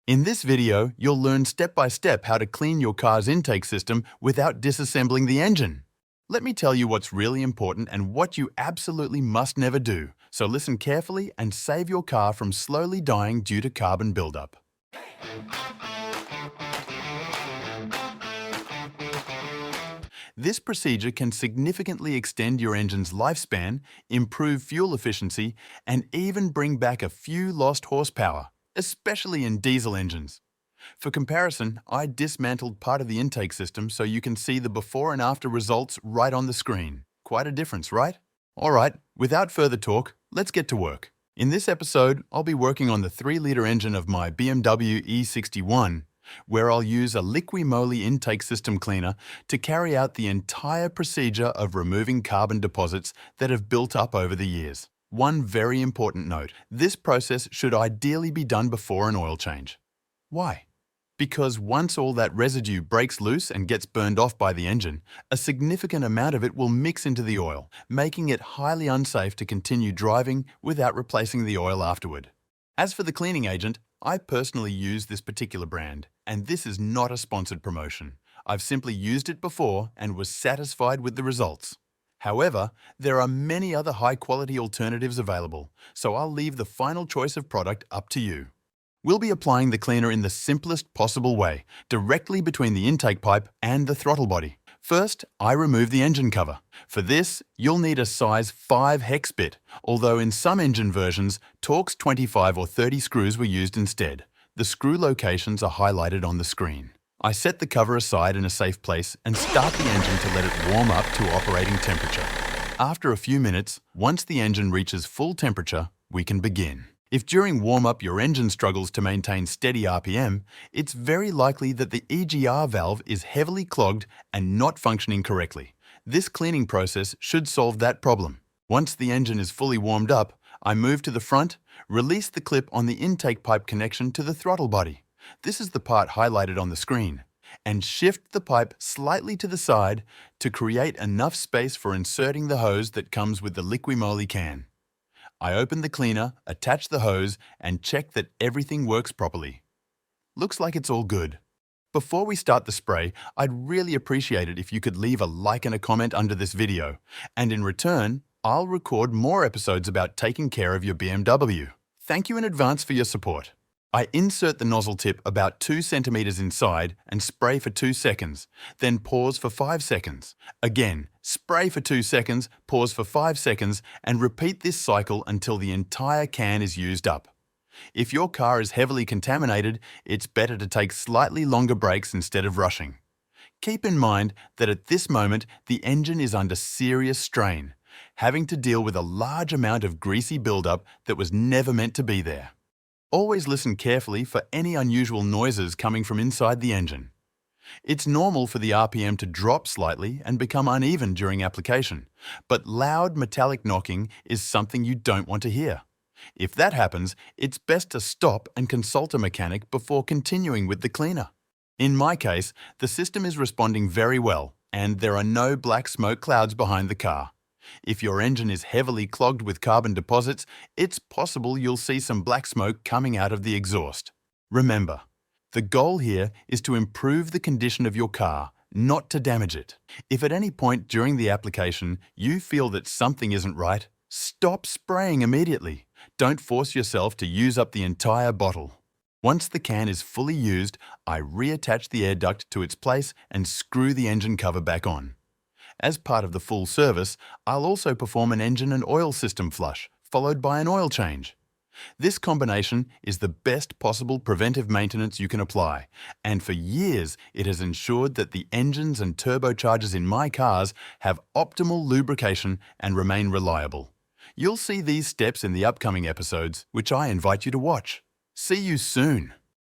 In this video, you'll learn step by step how to clean your car's intake system without disassembling the engine. Let me tell you what's really important and what you absolutely must never do, so listen carefully and save your car from slowly dying due to carbon buildup. This procedure can significantly extend your engine's lifespan, improve fuel efficiency, and even bring back a few lost horsepower, especially in diesel engines. For comparison, I dismantled part of the intake system so you can see the before and after results right on the screen. Quite a difference, right? Alright, without further talk, let's get to work. In this episode, I'll be working on the 3-litre engine of my BMW E61, where I'll use a liqui-moly intake system cleaner to carry out the entire procedure of removing carbon deposits that have built up over the years. One very important note, this process should ideally be done before an oil change. Why? Because once all that residue breaks loose and gets burned off by the engine, a significant amount of it will mix into the oil, making it highly unsafe to continue driving without replacing the oil afterward. As for the cleaning agent, I personally use this particular brand, and this is not a sponsored promotion. I've simply used it before and was satisfied with the results. However, there are many other high-quality alternatives available, so I'll leave the final choice of product up to you. We'll be applying the cleaner in the simplest possible way, directly between the intake pipe and the throttle body. First, I remove the engine cover. For this, you'll need a size 5 hex bit, although in some engine versions, Torx 25 or 30 screws were used instead. The screw locations are highlighted on the screen. I set the cover aside in a safe place and start the engine to let it warm up to operating temperature. After a few minutes, once the engine reaches full temperature, we can begin. If during warm-up your engine struggles to maintain steady RPM, it's very likely that the EGR valve is heavily clogged and not functioning correctly. This cleaning process should solve that problem. Once the engine is fully warmed up, I move to the front, release the clip on the intake pipe connection to the throttle body. This is the part highlighted on the screen, and shift the pipe slightly to the side to create enough space for inserting the hose that comes with the liqui-moly can. I open the cleaner, attach the hose, and check that everything works properly. Looks like it's all good. Before we start the spray, I'd really appreciate it if you could leave a like and a comment under this video, and in return, I'll record more episodes about taking care of your BMW. Thank you in advance for your support. I insert the nozzle tip about 2 centimeters inside and spray for 2 seconds, then pause for 5 seconds. Again, spray for 2 seconds, pause for 5 seconds, and repeat this cycle until the entire can is used up. If your car is heavily contaminated, it's better to take slightly longer breaks instead of rushing. Keep in mind that at this moment, the engine is under serious strain, having to deal with a large amount of greasy buildup that was never meant to be there. Always listen carefully for any unusual noises coming from inside the engine. It's normal for the RPM to drop slightly and become uneven during application, but loud metallic knocking is something you don't want to hear. If that happens, it's best to stop and consult a mechanic before continuing with the cleaner. In my case, the system is responding very well, and there are no black smoke clouds behind the car. If your engine is heavily clogged with carbon deposits, it's possible you'll see some black smoke coming out of the exhaust. Remember, the goal here is to improve the condition of your car, not to damage it. If at any point during the application you feel that something isn't right, stop spraying immediately. Don't force yourself to use up the entire bottle. Once the can is fully used, I reattach the air duct to its place and screw the engine cover back on. As part of the full service, I'll also perform an engine and oil system flush, followed by an oil change. This combination is the best possible preventive maintenance you can apply, and for years it has ensured that the engines and turbochargers in my cars have optimal lubrication and remain reliable. You'll see these steps in the upcoming episodes, which I invite you to watch. See you soon!